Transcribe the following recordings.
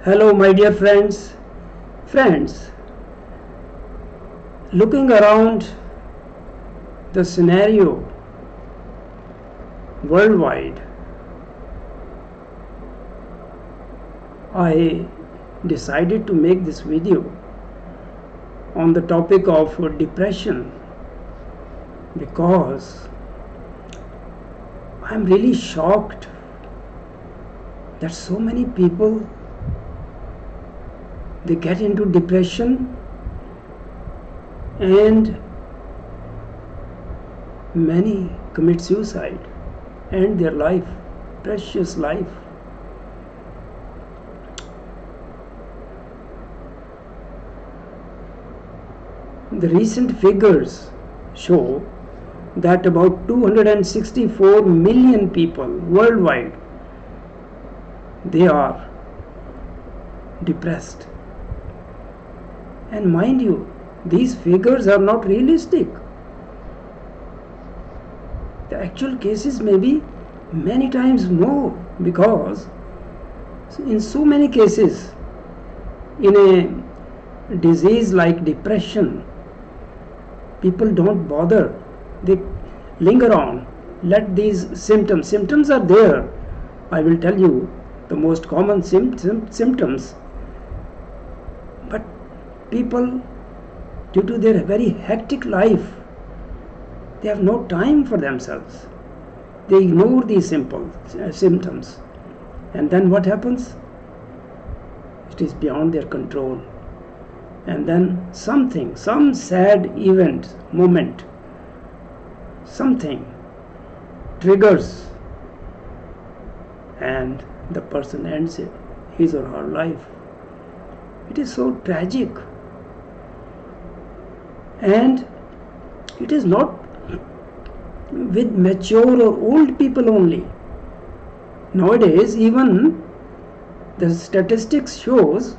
Hello, my dear friends. Friends, looking around the scenario worldwide, I decided to make this video on the topic of depression because I'm really shocked that so many people they get into depression and many commit suicide, end their life, precious life. The recent figures show that about 264 million people worldwide they are depressed. And mind you, these figures are not realistic. The actual cases may be many times more, because in so many cases in a disease like depression, people don't bother, they linger on, let these symptoms are there. I will tell you the most common symptoms, but people, due to their very hectic life, they have no time for themselves. They ignore these symptoms, and then what happens? It is beyond their control, and then some sad moment, something triggers, and the person ends his or her life. It is so tragic, and it is not with mature or old people only. Nowadays, even the statistics shows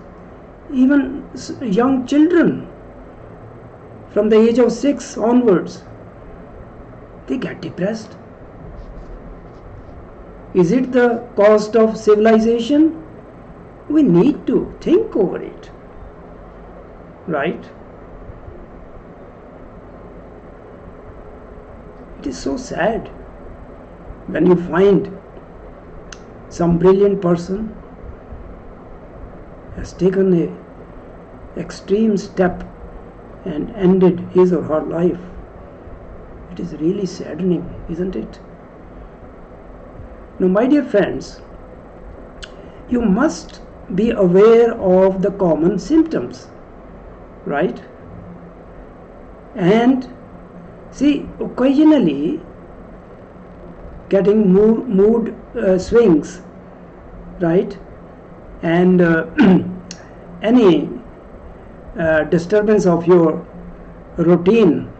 even young children from the age of 6 onwards, they get depressed. Is it the cost of civilization? We need to think over it, right? It is so sad when you find some brilliant person has taken a extreme step and ended his or her life. It is really saddening, isn't it? Now, my dear friends, you must be aware of the common symptoms, right? And see, occasionally getting mood swings, right? And any disturbance of your routine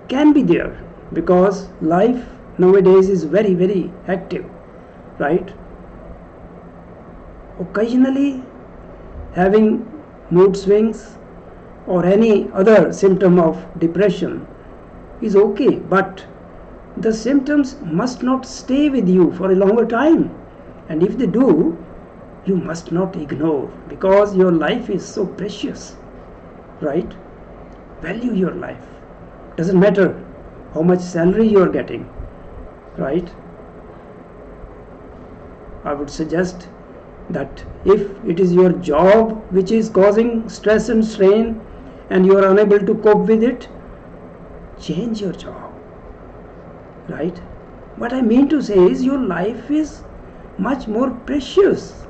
can be there, because life nowadays is very, very active, right? Occasionally having mood swings or any other symptom of depression is okay, but the symptoms must not stay with you for a longer time, and if they do, you must not ignore, because your life is so precious, right? Value your life. Doesn't matter how much salary you are getting, right? I would suggest that if it is your job which is causing stress and strain and you are unable to cope with it, change your job, right? What I mean to say is, your life is much more precious.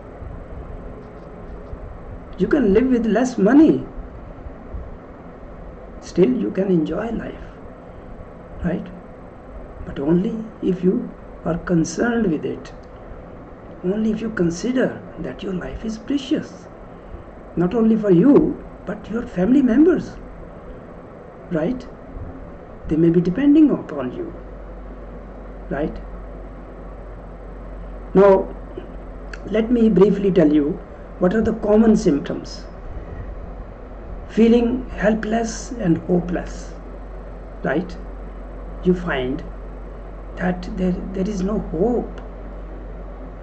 You can live with less money, still you can enjoy life, right? But only if you are concerned with it, only if you consider that your life is precious, not only for you but your family members, right? They may be depending upon you, right? Now, let me briefly tell you what are the common symptoms. Feeling helpless and hopeless, right? You find that there is no hope,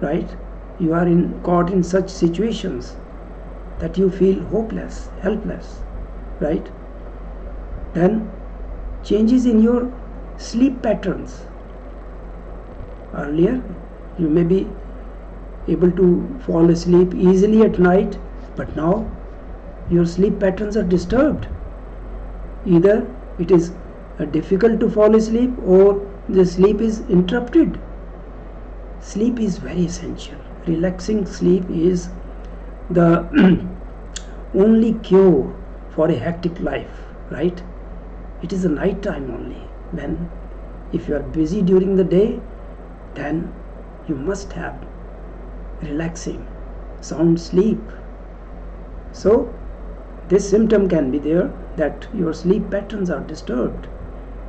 right? you are caught in such situations that you feel hopeless, helpless, right? Then changes in your sleep patterns. Earlier you may be able to fall asleep easily at night, but now your sleep patterns are disturbed. Either it is difficult to fall asleep or the sleep is interrupted. Sleep is very essential. Relaxing sleep is the only cure for a hectic life, right? It is the night time only when, if you are busy during the day, then you must have relaxing, sound sleep. So this symptom can be there, that your sleep patterns are disturbed,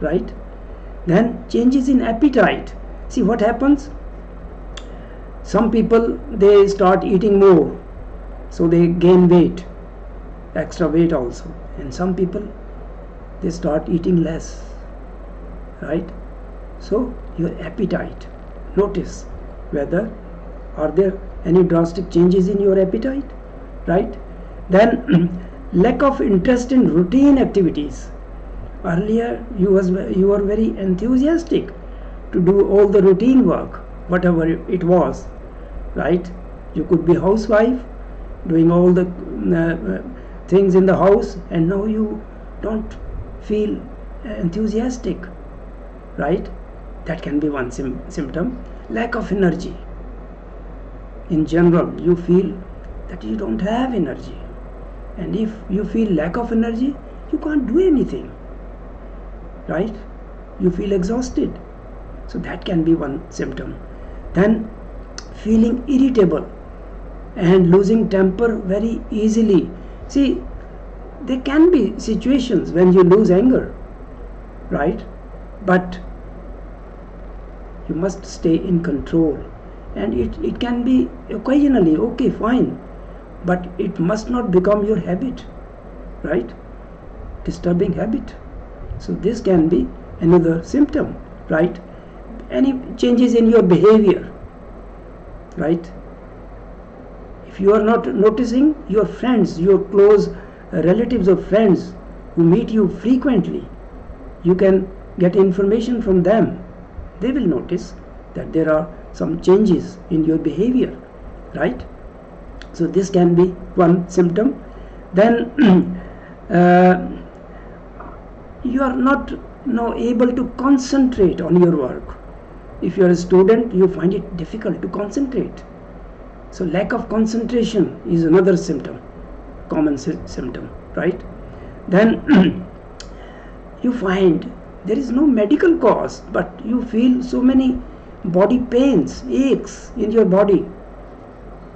right? Then changes in appetite. See what happens? Some people, they start eating more, so they gain weight, extra weight also. And some people, they start eating less, right? So your appetite, notice whether are there any drastic changes in your appetite, right? Then lack of interest in routine activities. Earlier you were very enthusiastic to do all the routine work, whatever it was, right? You could be housewife doing all the things in the house, and now you don't feel enthusiastic, right? That can be one symptom. Lack of energy. In general, you feel that you don't have energy, and if you feel lack of energy, you can't do anything, right? You feel exhausted. So that can be one symptom. Then feeling irritable and losing temper very easily. See, there can be situations when you lose anger, right? But you must stay in control, and it can be occasionally, okay, fine, but it must not become your habit, right? Disturbing habit. So this can be another symptom, right? Any changes in your behavior, right? If you are not noticing, your friends, your close relatives or friends who meet you frequently, you can get information from them. They will notice that there are some changes in your behavior, right? So this can be one symptom. Then you are not now able to concentrate on your work. If you are a student, you find it difficult to concentrate. So lack of concentration is another symptom, common symptom, right? Then you find there is no medical cause, but you feel so many body pains, aches in your body.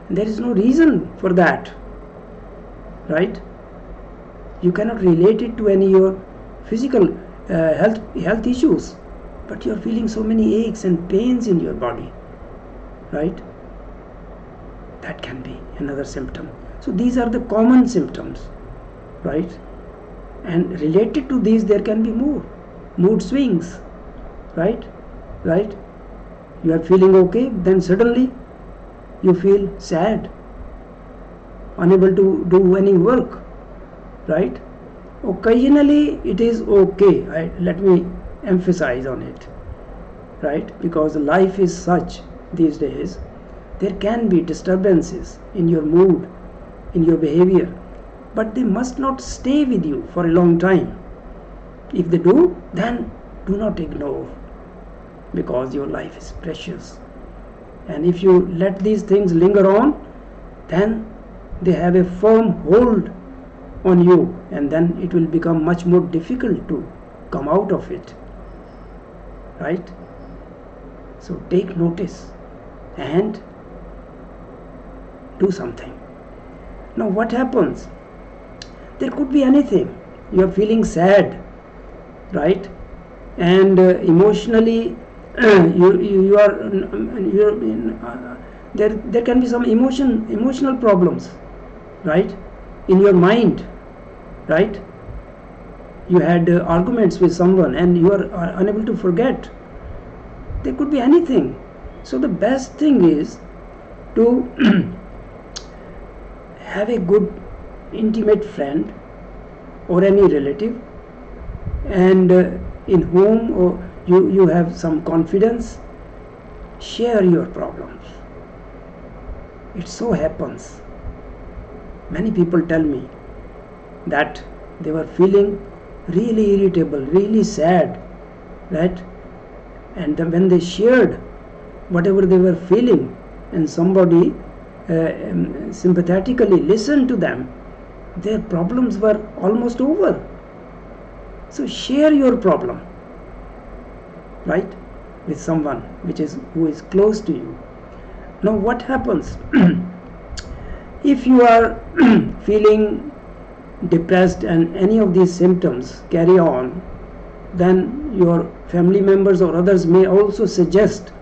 There is no reason for that, right? You cannot relate it to any your physical health issues, but you are feeling so many aches and pains in your body, right? That can be another symptom. So these are the common symptoms, right? And related to these, there can be more mood swings, right? You are feeling okay, then suddenly you feel sad, unable to do any work, right? Occasionally it is okay, let me emphasize on it, right? Because life is such these days, there can be disturbances in your mood, in your behavior, but they must not stay with you for a long time. If they do, then do not ignore, because your life is precious. And if you let these things linger on, then they have a firm hold on you, and then it will become much more difficult to come out of it, right? So take notice and do something. Now what happens? There could be anything. You are feeling sad, right? And emotionally there can be some emotional problems, right? In your mind, right? You had arguments with someone and you are unable to forget. There could be anything. So the best thing is to have a good intimate friend or any relative, and in whom you have some confidence. Share your problems. It so happens, many people tell me that they were feeling really irritable, really sad, right? And when they shared whatever they were feeling, and somebody sympathetically listened to them, their problems were almost over. So share your problem, right, with someone who is close to you. Now what happens if you are feeling depressed and any of these symptoms carry on, then your family members or others may also suggest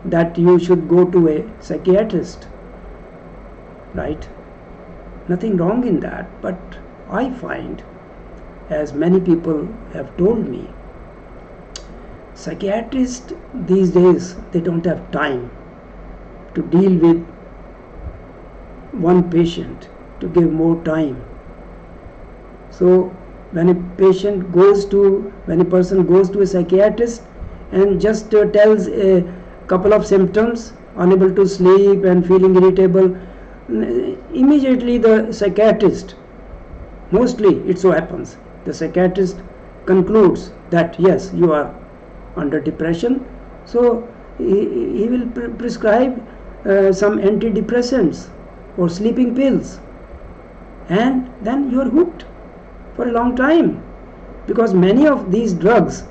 that you should go to a psychiatrist, right? Nothing wrong in that, but I find, as many people have told me, psychiatrists these days, they don't have time to deal with one patient, to give more time. So when a person goes to a psychiatrist and just tells a couple of symptoms, unable to sleep and feeling irritable, immediately the psychiatrist, mostly it so happens, the psychiatrist concludes that yes, you are under depression, so he will prescribe some antidepressants or sleeping pills, and then you are hooked for a long time, because many of these drugs,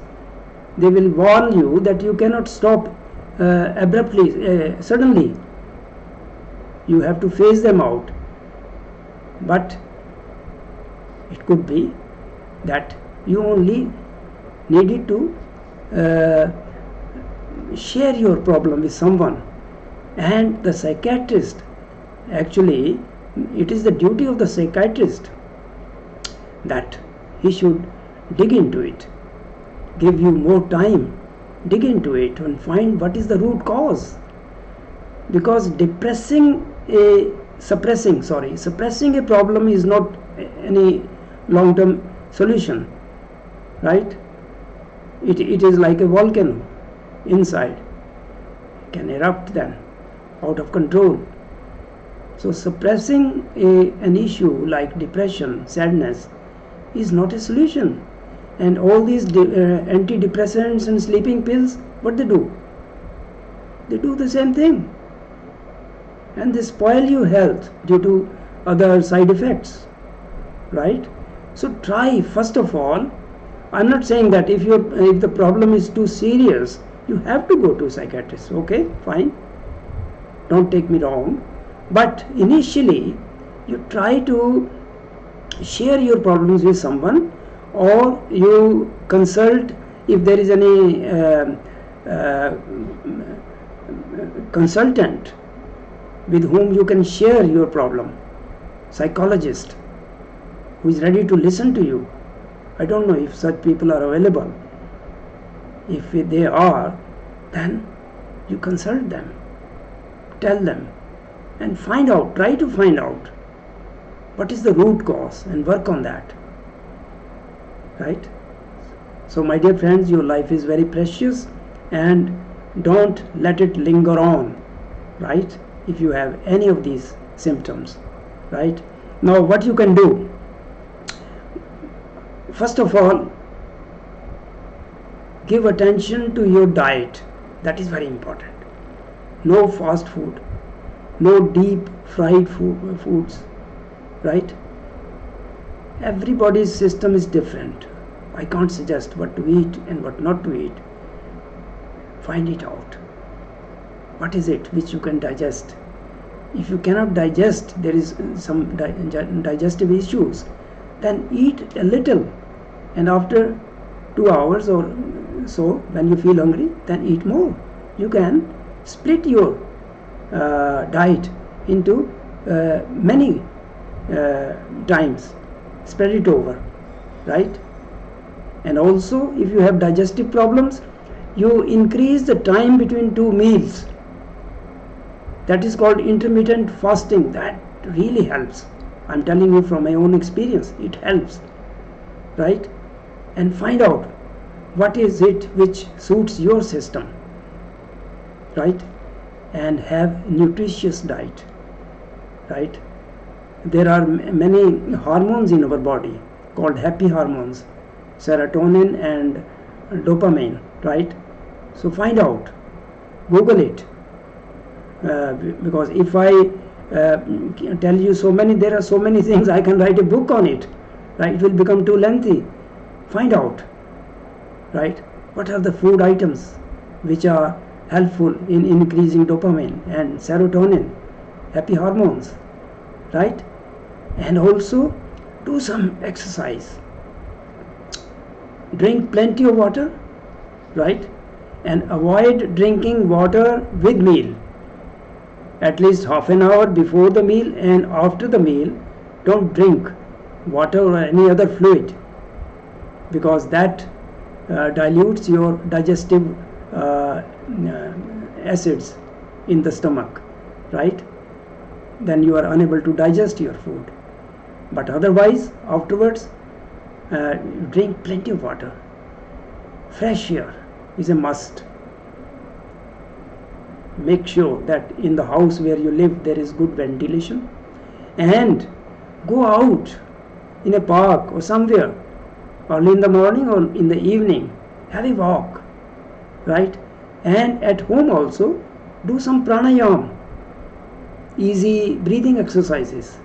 they will warn you that you cannot stop abruptly, suddenly. You have to phase them out. But it could be that you only needed to share your problem with someone, and the psychiatrist, actually it is the duty of the psychiatrist that he should dig into it, give you more time, dig into it and find what is the root cause. Because suppressing a problem is not any long-term solution, right? It is like a volcano inside, it can erupt then out of control. So suppressing an issue like depression, sadness, is not a solution. And all these antidepressants and sleeping pills, what they do? They do the same thing, and they spoil your health due to other side effects, right? So try, first of all, I'm not saying that if the problem is too serious, you have to go to a psychiatrist. Okay, fine, don't take me wrong, but initially you try to share your problems with someone, or you consult, if there is any consultant with whom you can share your problem, psychologist who is ready to listen to you. I don't know if such people are available. If they are, then you consult them, tell them, and try to find out what is the root cause and work on that, right? So my dear friends, your life is very precious, and don't let it linger on, right? If you have any of these symptoms, right? Now what you can do, first of all, give attention to your diet. That is very important. No fast food, no deep fried foods, right? Everybody's system is different. I can't suggest what to eat and what not to eat. Find it out. What is it which you can digest? If you cannot digest, there is some digestive issues, then eat a little, and after 2 hours or so, when you feel hungry, then eat more. You can split your diet into many times, spread it over, right? And also, if you have digestive problems, you increase the time between two meals. That is called intermittent fasting. That really helps. I'm telling you from my own experience, it helps, right? And find out what is it which suits your system, right? And have nutritious diet, right? There are many hormones in our body called happy hormones, serotonin and dopamine, right? So find out, Google it, because if I tell you so many, there are so many things, I can write a book on it, right? It will become too lengthy. Find out, right, what are the food items which are helpful in increasing dopamine and serotonin, happy hormones, right? And also do some exercise, drink plenty of water, right? And avoid drinking water with meal. At least half an hour before the meal and after the meal, don't drink water or any other fluid, because that dilutes your digestive acids in the stomach, right? Then you are unable to digest your food. But otherwise, afterwards, drink plenty of water. Fresh air is a must. Make sure that in the house where you live there is good ventilation, and go out in a park or somewhere early in the morning or in the evening, have a walk, right? And at home also do some pranayama, easy breathing exercises.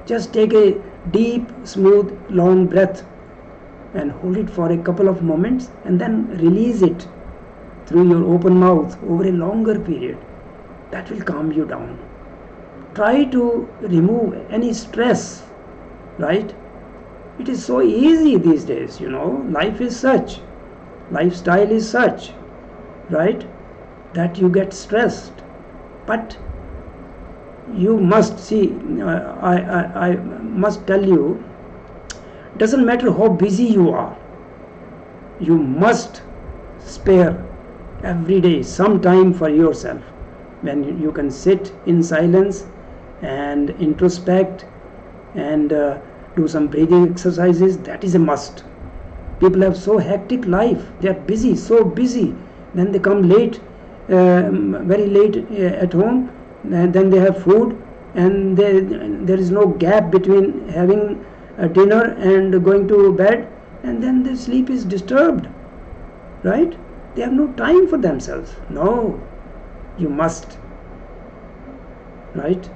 Just take a deep, smooth, long breath and hold it for a couple of moments and then release it through your open mouth over a longer period. That will calm you down. Try to remove any stress, right? It is so easy these days, you know. Life is such, lifestyle is such, right, that you get stressed. But you must see, I must tell you, doesn't matter how busy you are, you must spare every day some time for yourself, when you can sit in silence and introspect and do some breathing exercises. That is a must. People have so hectic life, they are busy, so busy, then they come late, very late at home, and then they have food, and there is no gap between having a dinner and going to bed, and then their sleep is disturbed, right? They have no time for themselves. No, you must, right?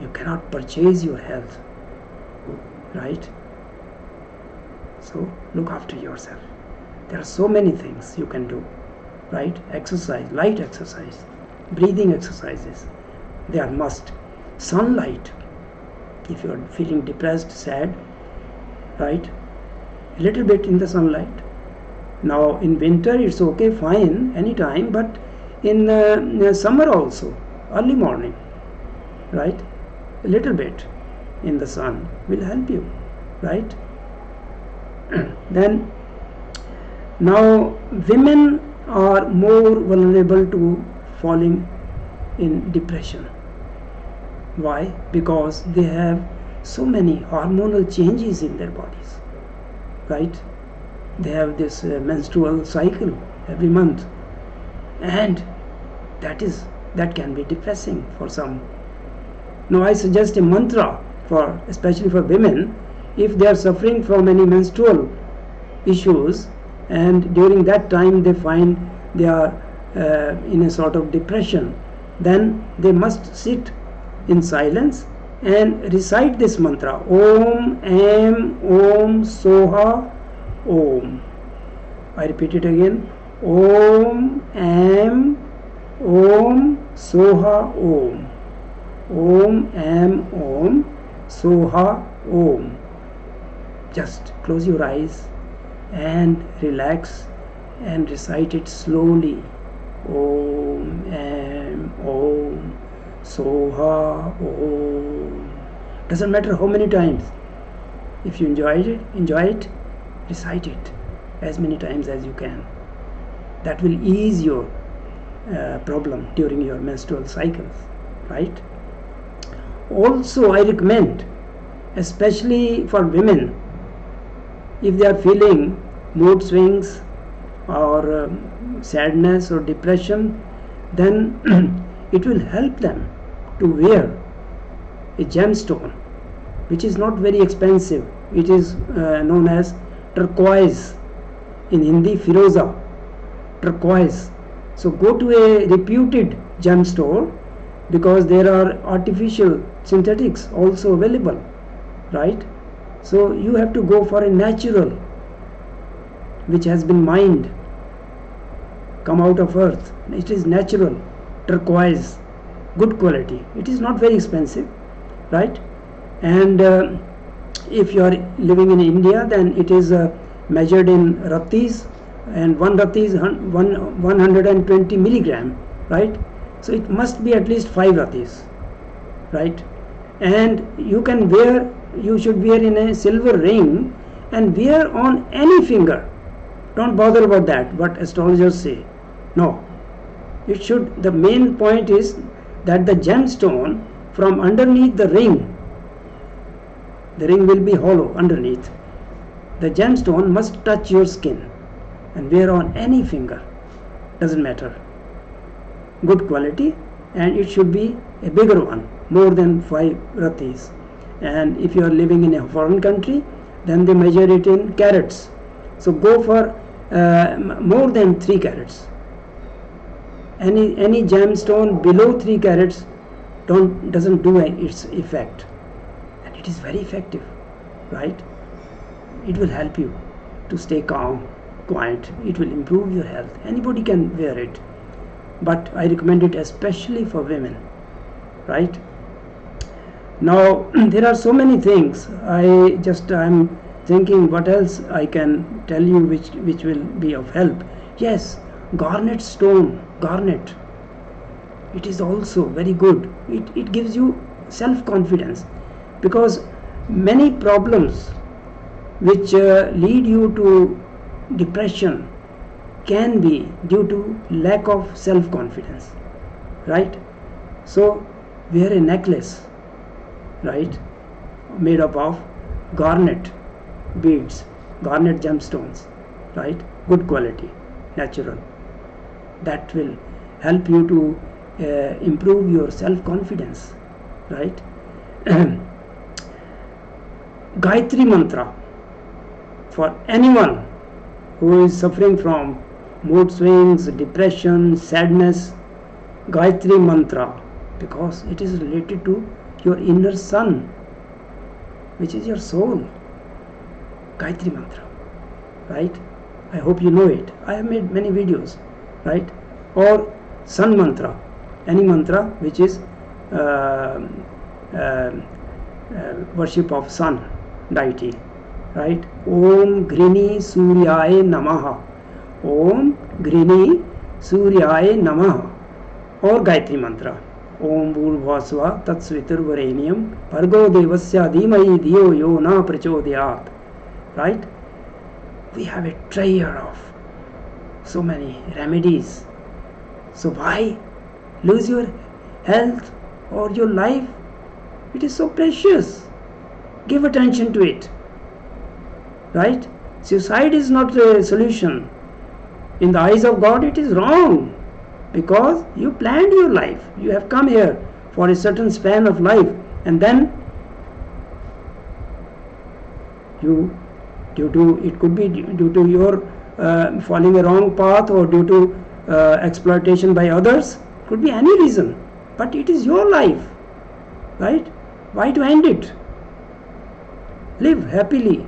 You cannot purchase your health, right? So look after yourself. There are so many things you can do, right? Exercise, light exercise, breathing exercises, they are must. Sunlight, if you are feeling depressed, sad, right? A little bit in the sunlight. Now in winter it's okay, fine, anytime, but in summer also, early morning, right? A little bit in the sun will help you, right? Then now women are more vulnerable to falling in depression. Why? Because they have so many hormonal changes in their bodies, right? They have this menstrual cycle every month, and that can be depressing for some. Now I suggest a mantra for, especially for women, if they are suffering from any menstrual issues and during that time they find they are in a sort of depression, then they must sit in silence and recite this mantra: Om Am Om Soha Om. I repeat it again: Om Am Om Soha Om. Om Am Om Soha Om. Just close your eyes and relax and recite it slowly. Om Am Om Soha Om. Doesn't matter how many times. If you enjoy it, recite it as many times as you can. That will ease your problem during your menstrual cycles. right? Also, I recommend, especially for women, if they are feeling mood swings or sadness or depression, then it will help them to wear a gemstone which is not very expensive. It is known as turquoise, in Hindi Firoza, turquoise. So go to a reputed gem store, because there are artificial synthetics also available, right? So you have to go for a natural which has been mined, come out of earth. It is natural turquoise, good quality. It is not very expensive, right? And if you are living in India, then it is measured in ratis, and one rati is 120 milligram, right? So it must be at least 5 ratis, right? And you can wear, you should wear in a silver ring and wear on any finger. Don't bother about that, what astrologers say. No, it should, the main point is that the gemstone from underneath the ring will be hollow underneath. The gemstone must touch your skin and wear on any finger, doesn't matter. Good quality, and it should be a bigger one, more than 5 ratis. And if you are living in a foreign country, then they measure it in carats. So go for more than 3 carats. Any gemstone below 3 carats doesn't do its effect, and it is very effective, right? It will help you to stay calm, quiet. It will improve your health. Anybody can wear it, but I recommend it especially for women, right? Now there are so many things. I'm thinking what else I can tell you which will be of help. Yes, garnet stone, garnet. It is also very good. It gives you self-confidence, because many problems which lead you to depression can be due to lack of self-confidence, right? So wear a necklace, right, made up of garnet beads, garnet gemstones, right? Good quality, natural. That will help you to improve your self-confidence, right? Gayatri mantra, for anyone who is suffering from mood swings, depression, sadness, Gayatri mantra, because it is related to your inner sun, which is your soul. Gayatri mantra, right? I hope you know it. I have made many videos, right? Or sun mantra, any mantra which is worship of sun deity, right? Om Grini Suryaye Namaha, Om Grini Suryaye Namaha. Or Gayatri mantra, Om Bhurvasva Tatsviturvarenyam Bhargo Devasya Dhimai Dhiyo Yo Na Prachodayat, right? We have a treasure of so many remedies. So why lose your health or your life? It is so precious. Give attention to it, right? Suicide is not a solution. In the eyes of God, it is wrong, because you planned your life. You have come here for a certain span of life, and then it could be due to your following a wrong path, or due to exploitation by others. Could be any reason, but it is your life, right? Why to end it? Live happily.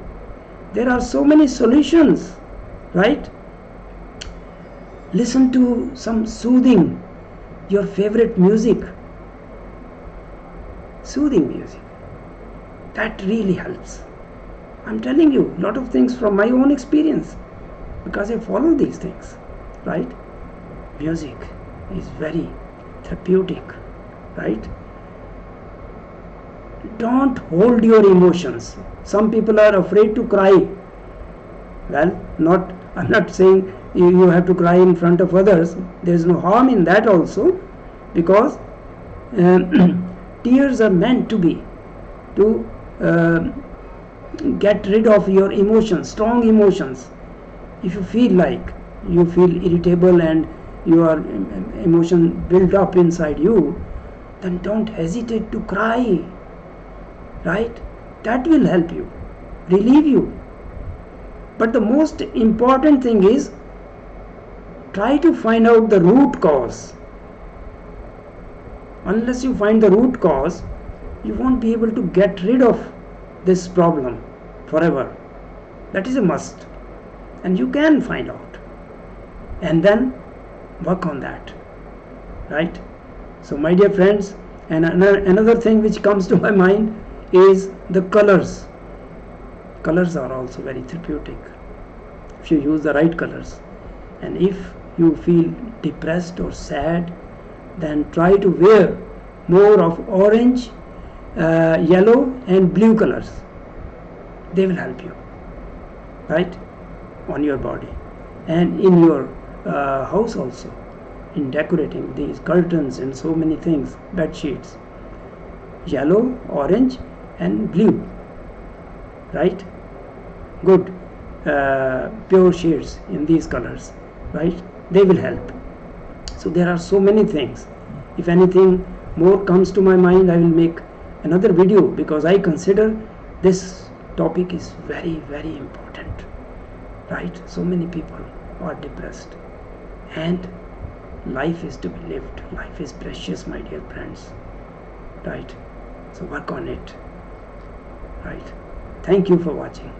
There are so many solutions, right? Listen to some soothing, your favorite music, soothing music. That really helps. I'm telling you a lot of things from my own experience, because I follow these things, right? Music is very therapeutic, right? Don't hold your emotions. Some people are afraid to cry. Well, I'm not saying you have to cry in front of others. There is no harm in that also, because tears are meant to be to get rid of your emotions, strong emotions. If you feel like you feel irritable and your emotion build up inside you, then don't hesitate to cry, right? That will help you, relieve you. But the most important thing is, try to find out the root cause. Unless you find the root cause, you won't be able to get rid of this problem forever. That is a must, and you can find out and then work on that, right? So my dear friends, and another thing which comes to my mind is the colors. Colors are also very therapeutic if you use the right colors. And if you feel depressed or sad, then try to wear more of orange, yellow and blue colors. They will help you, right, on your body and in your house also, in decorating these curtains and so many things, bed sheets. Yellow, orange and blue, right? Good pure shades in these colors, right? They will help. So there are so many things. If anything more comes to my mind, I will make another video, because I consider this topic is very, very important, right? So many people are depressed, and life is to be lived. Life is precious, my dear friends, right? So work on it, right? Thank you for watching.